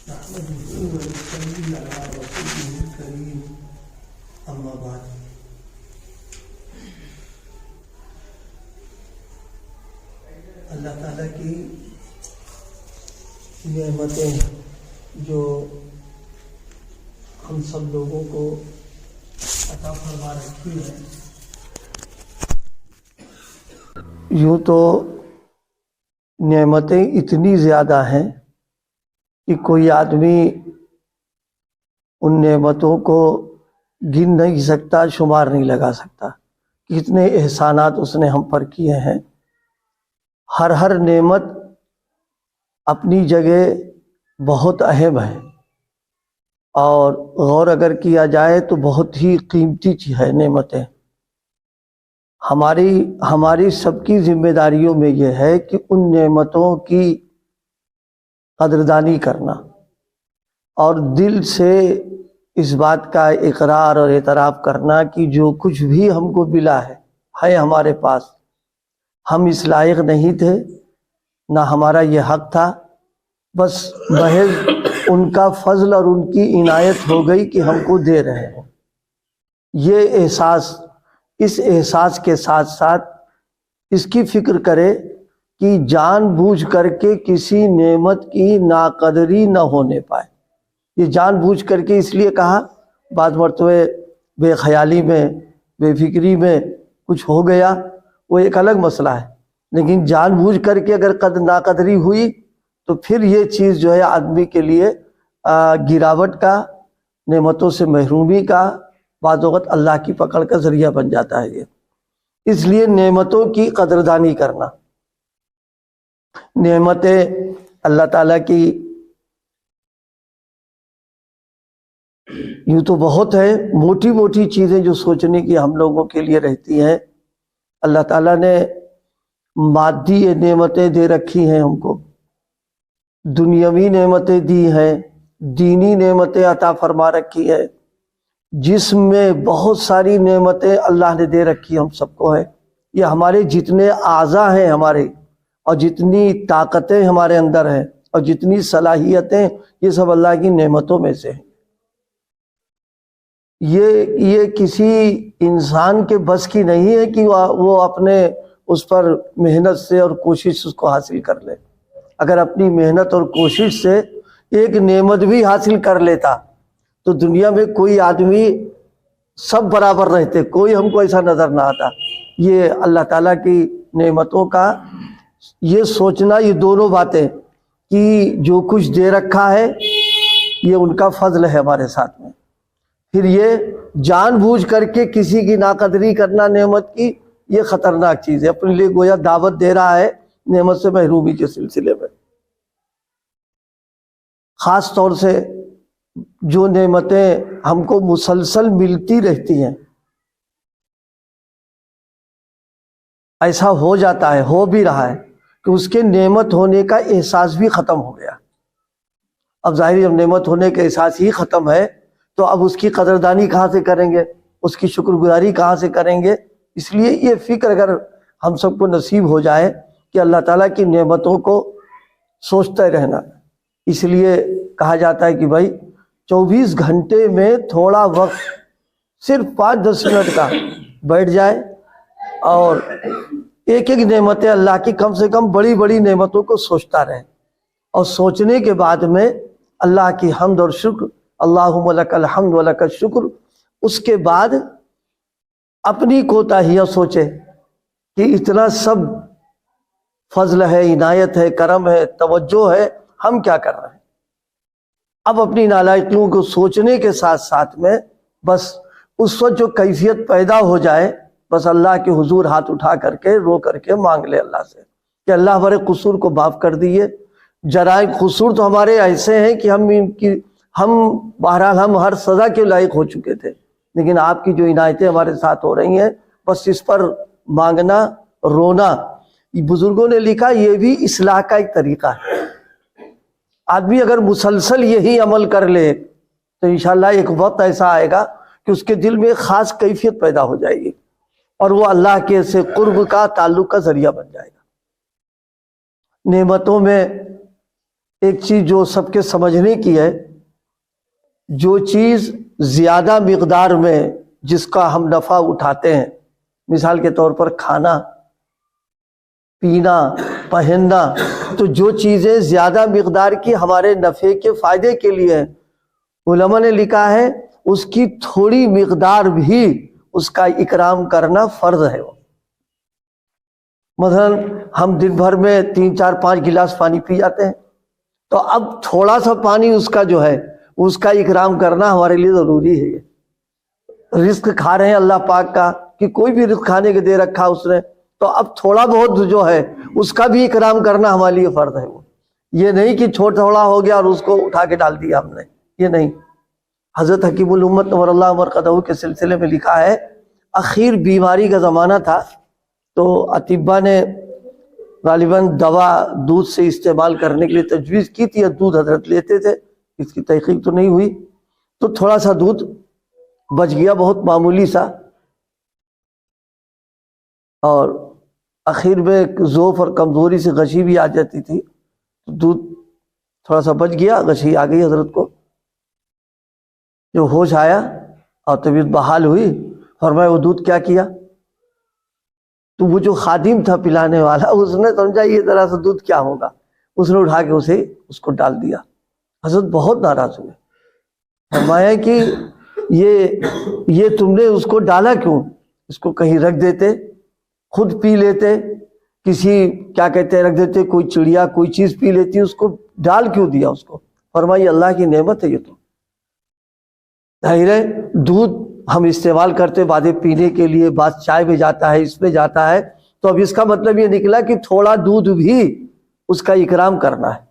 نحمده ونصلي على رسوله الكريم اما بعد اللہ تعالیٰ کی نعمتیں جو ہم سب لوگوں کو عطا فرما رکھی ہے، یوں تو نعمتیں اتنی زیادہ ہیں کہ کوئی آدمی ان نعمتوں کو گن نہیں سکتا، شمار نہیں لگا سکتا، کتنے احسانات اس نے ہم پر کیے ہیں۔ ہر نعمت اپنی جگہ بہت اہم ہے، اور غور اگر کیا جائے تو بہت ہی قیمتی چیز ہے نعمتیں۔ ہماری سب کی ذمہ داریوں میں یہ ہے کہ ان نعمتوں کی قدردانی کرنا اور دل سے اس بات کا اقرار اور اعتراف کرنا کہ جو کچھ بھی ہم کو ملا ہے ہمارے پاس، ہم اس لائق نہیں تھے، نہ ہمارا یہ حق تھا، بس محض ان کا فضل اور ان کی عنایت ہو گئی کہ ہم کو دے رہے ہیں۔ یہ اس احساس کے ساتھ ساتھ اس کی فکر کرے کہ جان بوجھ کر کے کسی نعمت کی ناقدری نہ ہونے پائے۔ یہ جان بوجھ کر کے اس لیے کہا، بعض مرتبہ بے خیالی میں، بے فکری میں کچھ ہو گیا، وہ ایک الگ مسئلہ ہے، لیکن جان بوجھ کر کے اگر ناقدری ہوئی تو پھر یہ چیز جو ہے آدمی کے لیے گراوٹ کا، نعمتوں سے محرومی کا، بعض اوقات اللہ کی پکڑ کا ذریعہ بن جاتا ہے۔ یہ اس لیے نعمتوں کی قدردانی کرنا، نعمتیں اللہ تعالیٰ کی یوں تو بہت ہے، موٹی موٹی چیزیں جو سوچنے کی ہم لوگوں کے لیے رہتی ہیں۔ اللہ تعالیٰ نے مادی نعمتیں دے رکھی ہیں ہم کو، دنیاوی نعمتیں دی ہیں، دینی نعمتیں عطا فرما رکھی ہے، جسم میں بہت ساری نعمتیں اللہ نے دے رکھی ہم سب کو ہے۔ یہ ہمارے جتنے اعضاء ہیں ہمارے، اور جتنی طاقتیں ہمارے اندر ہیں، اور جتنی صلاحیتیں، یہ سب اللہ کی نعمتوں میں سے ہیں۔ یہ کسی انسان کے بس کی نہیں ہے کہ وہ اپنے اس پر محنت سے اور کوشش اس کو حاصل کر لے۔ اگر اپنی محنت اور کوشش سے ایک نعمت بھی حاصل کر لیتا تو دنیا میں کوئی آدمی، سب برابر رہتے، کوئی ہم کو ایسا نظر نہ آتا۔ یہ اللہ تعالیٰ کی نعمتوں کا یہ سوچنا، یہ دونوں باتیں کہ جو کچھ دے رکھا ہے یہ ان کا فضل ہے ہمارے ساتھ میں، پھر یہ جان بوجھ کر کے کسی کی ناقدری کرنا نعمت کی، یہ خطرناک چیز ہے، اپنے لیے گویا دعوت دے رہا ہے نعمت سے محرومی کے سلسلے میں۔ خاص طور سے جو نعمتیں ہم کو مسلسل ملتی رہتی ہیں، ایسا ہو جاتا ہے، ہو بھی رہا ہے کہ اس کے نعمت ہونے کا احساس بھی ختم ہو گیا۔ اب ظاہر جب نعمت ہونے کا احساس ہی ختم ہے تو اب اس کی قدردانی کہاں سے کریں گے، اس کی شکر گزاری کہاں سے کریں گے؟ اس لیے یہ فکر اگر ہم سب کو نصیب ہو جائے کہ اللہ تعالیٰ کی نعمتوں کو سوچتے رہنا۔ اس لیے کہا جاتا ہے کہ بھائی 24 گھنٹے میں تھوڑا وقت، صرف 5-10 منٹ کا بیٹھ جائے اور ایک ایک نعمتیں اللہ کی، کم سے کم بڑی بڑی نعمتوں کو سوچتا رہے، اور سوچنے کے بعد میں اللہ کی حمد اور شکر، اللہم لک الحمد ولک الشکر، اس کے بعد اپنی کوتاہیاں سوچے کہ اتنا سب فضل ہے، عنایت ہے، کرم ہے، توجہ ہے، ہم کیا کر رہے ہیں؟ اب اپنی نالائقیوں کو سوچنے کے ساتھ ساتھ میں بس اس وقت جو کیفیت پیدا ہو جائے، بس اللہ کے حضور ہاتھ اٹھا کر کے، رو کر کے مانگ لے اللہ سے کہ اللہ ہمارے قصور کو معاف کر دیے۔ جرائم قصور تو ہمارے ایسے ہیں کہ ہم بہرحال ہم ہر سزا کے لائق ہو چکے تھے، لیکن آپ کی جو عنایتیں ہمارے ساتھ ہو رہی ہیں، بس اس پر مانگنا، رونا۔ بزرگوں نے لکھا یہ بھی اصلاح کا ایک طریقہ ہے۔ آدمی اگر مسلسل یہی عمل کر لے تو انشاءاللہ ایک وقت ایسا آئے گا کہ اس کے دل میں ایک خاص کیفیت پیدا ہو جائے گی، اور وہ اللہ کے سے قرب کا، تعلق کا ذریعہ بن جائے گا۔ نعمتوں میں ایک چیز جو سب کے سمجھنے کی ہے، جو چیز زیادہ مقدار میں جس کا ہم نفع اٹھاتے ہیں، مثال کے طور پر کھانا پینا پہننا، تو جو چیزیں زیادہ مقدار کی ہمارے نفع کے فائدے کے لیے ہیں، علماء نے لکھا ہے اس کی تھوڑی مقدار بھی اس کا اکرام کرنا فرض ہے۔ مثلا ہم دن بھر میں 3 4 5 گلاس پانی پی جاتے ہیں، تو اب تھوڑا سا پانی اس کا جو ہے اس کا اکرام کرنا ہمارے لیے ضروری ہے۔ رزق کھا رہے ہیں اللہ پاک کا، کہ کوئی بھی رزق کھانے کے دے رکھا اس نے، تو اب تھوڑا بہت جو ہے اس کا بھی اکرام کرنا ہمارے لیے فرض ہے۔ وہ یہ نہیں کہ تھوڑا ہو گیا اور اس کو اٹھا کے ڈال دیا ہم نے، یہ نہیں۔ حضرت حکیم الامت نور اللہ مرقدہ کے سلسلے میں لکھا ہے، اخیر بیماری کا زمانہ تھا، تو اطباء نے غالباً دوا دودھ سے استعمال کرنے کے لیے تجویز کی تھی، دودھ حضرت لیتے تھے، اس کی تحقیق تو نہیں ہوئی، تو تھوڑا سا دودھ بچ گیا، بہت معمولی سا، اور اخیر میں ضعف اور کمزوری سے غشی بھی آ جاتی تھی، تو دودھ تھوڑا سا بچ گیا، غشی آ گئی حضرت کو۔ جو ہوش آیا اور طبیعت بحال ہوئی، فرمایا وہ دودھ کیا کیا؟ تو وہ جو خادم تھا پلانے والا، اس نے سمجھا یہ ذرا سا دودھ کیا ہوگا، اس نے اٹھا کے اس کو ڈال دیا۔ حضرت بہت ناراض ہوئے، فرمایا کہ یہ تم نے اس کو ڈالا کیوں؟ اس کو کہیں رکھ دیتے، خود پی لیتے، کسی کیا کہتے ہیں رکھ دیتے، کوئی چڑیا کوئی چیز پی لیتی، اس کو ڈال کیوں دیا اس کو؟ فرمایا اللہ کی نعمت ہے یہ تو۔ ظاہر ہے دودھ ہم استعمال کرتے بعد پینے کے لیے، بعض چائے میں جاتا ہے، اس میں جاتا ہے، تو اب اس کا مطلب یہ نکلا کہ تھوڑا دودھ بھی اس کا اکرام کرنا ہے،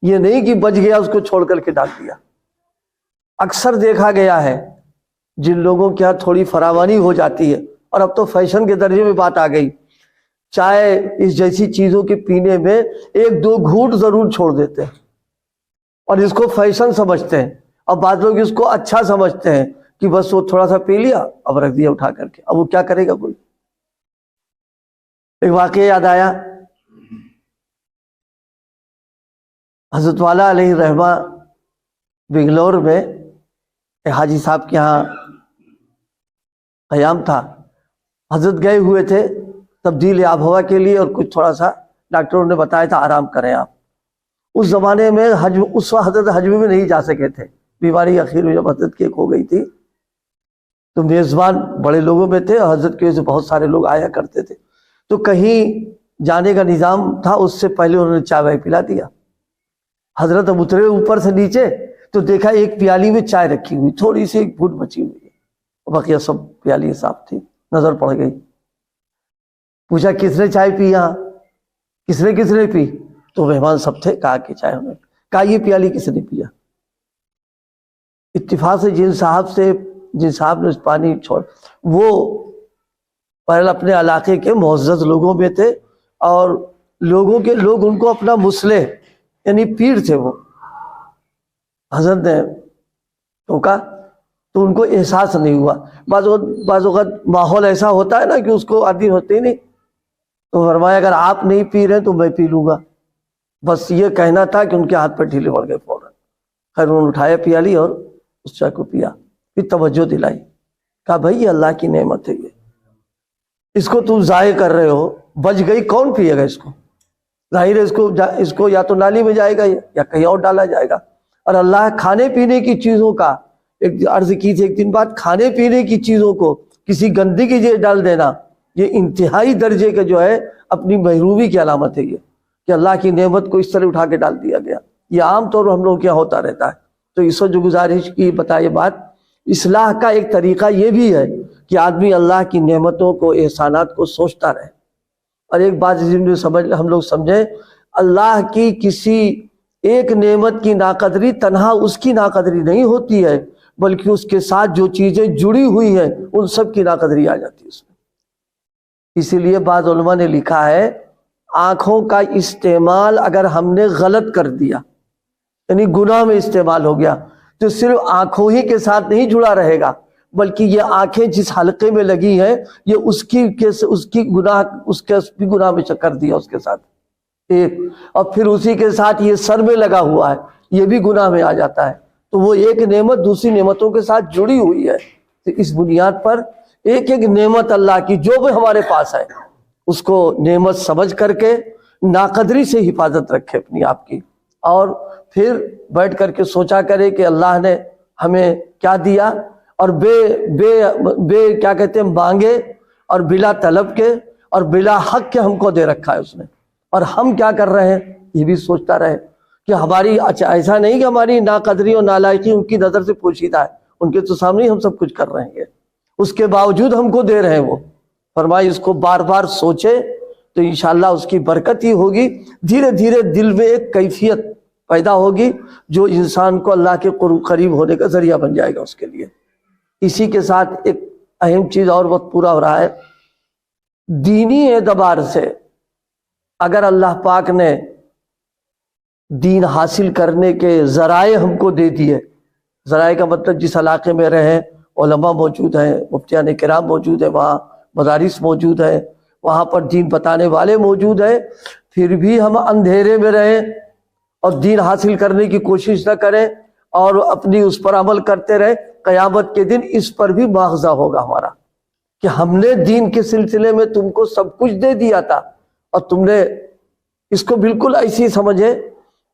یہ نہیں کہ بچ گیا اس کو چھوڑ کر کے ڈال دیا۔ اکثر دیکھا گیا ہے جن لوگوں کے ہاں تھوڑی فراوانی ہو جاتی ہے، اور اب تو فیشن کے درجے میں بات آ گئی، چائے اس جیسی چیزوں کے پینے میں 1 2 گھونٹ ضرور چھوڑ دیتے ہیں، اور اس کو فیشن سمجھتے ہیں، اور بعض لوگ اس کو اچھا سمجھتے ہیں کہ بس وہ تھوڑا سا پی لیا اب رکھ دیا اٹھا کر کے، اب وہ کیا کرے گا کوئی۔ ایک واقعہ یاد آیا، حضرت والا علیہ الرحمہ بنگلور میں ایک حاجی صاحب کے یہاں قیام تھا، حضرت گئے ہوئے تھے تبدیل آب و ہوا کے لیے، اور کچھ تھوڑا سا ڈاکٹروں نے بتایا تھا آرام کریں آپ۔ اس زمانے میں اس وقت حضرت حج میں نہیں جا سکے تھے، بیماری اخیر میں جب حضرت کی ہو گئی تھی، تو میزبان بڑے لوگوں میں تھے، اور حضرت کی وجہ سے بہت سارے لوگ آیا کرتے تھے، تو کہیں جانے کا نظام تھا، اس سے پہلے انہوں نے چائے پلا دیا۔ حضرت اب اترے اوپر سے نیچے، تو دیکھا ایک پیالی میں چائے رکھی ہوئی، تھوڑی سی 1 گھونٹ بچی ہوئی ہے، بقیہ سب پیالی صاف تھی، نظر پڑ گئی۔ پوچھا کس نے چائے پی یہاں؟ کس نے پی؟ تو مہمان سب تھے، کہا کہ چائے ہمیں، کہا یہ پیالی کس نے پیا؟ اتفاق سے جن صاحب نے اس پانی چھوڑ، وہ پہلے اپنے علاقے کے معزز لوگوں میں تھے، اور لوگ ان کو اپنا مصلح یعنی پیر تھے وہ۔ حضرت نے ٹوکا تو ان کو احساس نہیں ہوا، بعض اوقات ماحول ایسا ہوتا ہے نا کہ اس کو عادی ہوتے ہی نہیں، تو فرمایا اگر آپ نہیں پی رہے تو میں پی لوں گا، بس یہ کہنا تھا کہ ان کے ہاتھ پہ ڈھیلے پڑ گئے فوراً۔ خیر انہوں نے اٹھایا پیالی اور اس چائے کو پیا، پھر توجہ دلائی، کہا بھائی یہ اللہ کی نعمت ہے، اس کو تم ضائع کر رہے ہو، بچ گئی کون پیے گا اس کو؟ ظاہر ہے اس کو یا تو نالی میں جائے گا یا کہیں اور ڈالا جائے گا۔ اور اللہ کھانے پینے کی چیزوں کا، ایک عرض کی تھی ایک دن بعد، کھانے پینے کی چیزوں کو کسی گندگی جگہ ڈال دینا، یہ انتہائی درجے کا جو ہے اپنی محرومی کی علامت ہے، یہ کہ اللہ کی نعمت کو اس طرح اٹھا کے ڈال دیا گیا۔ یہ عام طور پر ہم لوگ کیا ہوتا رہتا ہے۔ تو اس وقت جو گزارش کی بتائیے بات، اصلاح کا ایک طریقہ یہ بھی ہے کہ آدمی اللہ کی نعمتوں کو، احسانات کو سوچتا رہے۔ اور ایک بات ہم لوگ سمجھیں، اللہ کی کسی ایک نعمت کی ناقدری تنہا اس کی ناقدری نہیں ہوتی ہے، بلکہ اس کے ساتھ جو چیزیں جڑی ہوئی ہیں ان سب کی ناقدری آ جاتی ہے اس میں۔ اسی لیے بعض علماء نے لکھا ہے، آنکھوں کا استعمال اگر ہم نے غلط کر دیا، یعنی گناہ میں استعمال ہو گیا، تو صرف آنکھوں ہی کے ساتھ نہیں جڑا رہے گا، بلکہ یہ آنکھیں جس حلقے میں لگی ہیں یہ اس کے بھی گناہ میں کر دیا اس کے ساتھ، ایک، اور پھر اسی کے ساتھ یہ سر میں لگا ہوا ہے، یہ بھی گناہ میں آ جاتا ہے۔ تو وہ ایک نعمت دوسری نعمتوں کے ساتھ جڑی ہوئی ہے، تو اس بنیاد پر ایک ایک نعمت اللہ کی جو بھی ہمارے پاس ہے اس کو نعمت سمجھ کر کے ناقدری سے حفاظت رکھے اپنی آپ کی، اور پھر بیٹھ کر کے سوچا کرے کہ اللہ نے ہمیں کیا دیا، اور بے کیا کہتے ہیں مانگے اور بلا طلب کے اور بلا حق کے ہم کو دے رکھا ہے اس نے، اور ہم کیا کر رہے ہیں یہ بھی سوچتا رہے کہ ہماری ایسا نہیں کہ ہماری ناقدری اور نالائقی ان کی نظر سے پوشیدہ ہے، ان کے تو سامنے ہی ہم سب کچھ کر رہے ہیں، اس کے باوجود ہم کو دے رہے ہیں وہ۔ فرمایا اس کو بار بار سوچے تو انشاءاللہ اس کی برکت ہی ہوگی، دھیرے دھیرے دل میں ایک کیفیت پیدا ہوگی جو انسان کو اللہ کے قریب ہونے کا ذریعہ بن جائے گا اس کے لیے۔ اسی کے ساتھ ایک اہم چیز اور وقت پورا ہو رہا ہے، دینی اعتبار سے اگر اللہ پاک نے دین حاصل کرنے کے ذرائع ہم کو دے دیے، ذرائع کا مطلب جس علاقے میں رہیں علماء موجود ہیں، مفتیان کرام موجود ہیں، وہاں مدارس موجود ہیں، وہاں پر دین بتانے والے موجود ہیں، پھر بھی ہم اندھیرے میں رہیں اور دین حاصل کرنے کی کوشش نہ کریں اور اپنی اس پر عمل کرتے رہیں، قیامت کے دن اس پر بھی مواخذہ ہوگا ہمارا کہ ہم نے دین کے سلسلے میں تم کو سب کچھ دے دیا تھا اور تم نے اس کو بالکل ایسی سمجھے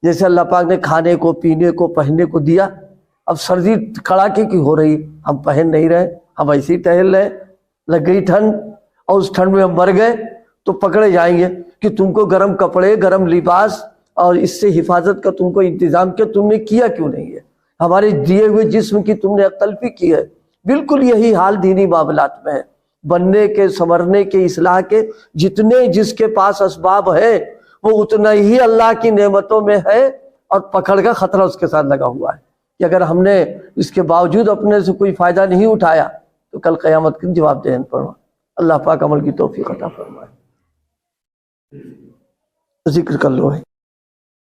جیسے اللہ پاک نے کھانے کو پینے کو پہننے کو دیا۔ اب سردی کڑاکے کی ہو رہی، ہم پہن نہیں رہے، ہم ایسے ہی ٹہل رہے، لگ گئی ٹھنڈ اور اس ٹھنڈ میں ہم مر گئے تو پکڑے جائیں گے کہ تم کو گرم کپڑے گرم لباس اور اس سے حفاظت کا تم کو انتظام کیا، تم نے کیا کیوں نہیں ہے؟ ہمارے دیے ہوئے جسم کی تم نے تلفی کی ہے۔ بالکل یہی حال دینی معاملات میں ہے، بننے کے سنورنے کے اصلاح کے جتنے جس کے پاس اسباب ہے وہ اتنا ہی اللہ کی نعمتوں میں ہے، اور پکڑ کا خطرہ اس کے ساتھ لگا ہوا ہے کہ اگر ہم نے اس کے باوجود اپنے سے کوئی فائدہ نہیں اٹھایا تو کل قیامت کی جواب دہن پڑا۔ اللہ پاک عمل کی توفیق عطا فرمائے۔ ذکر کر لو ہے۔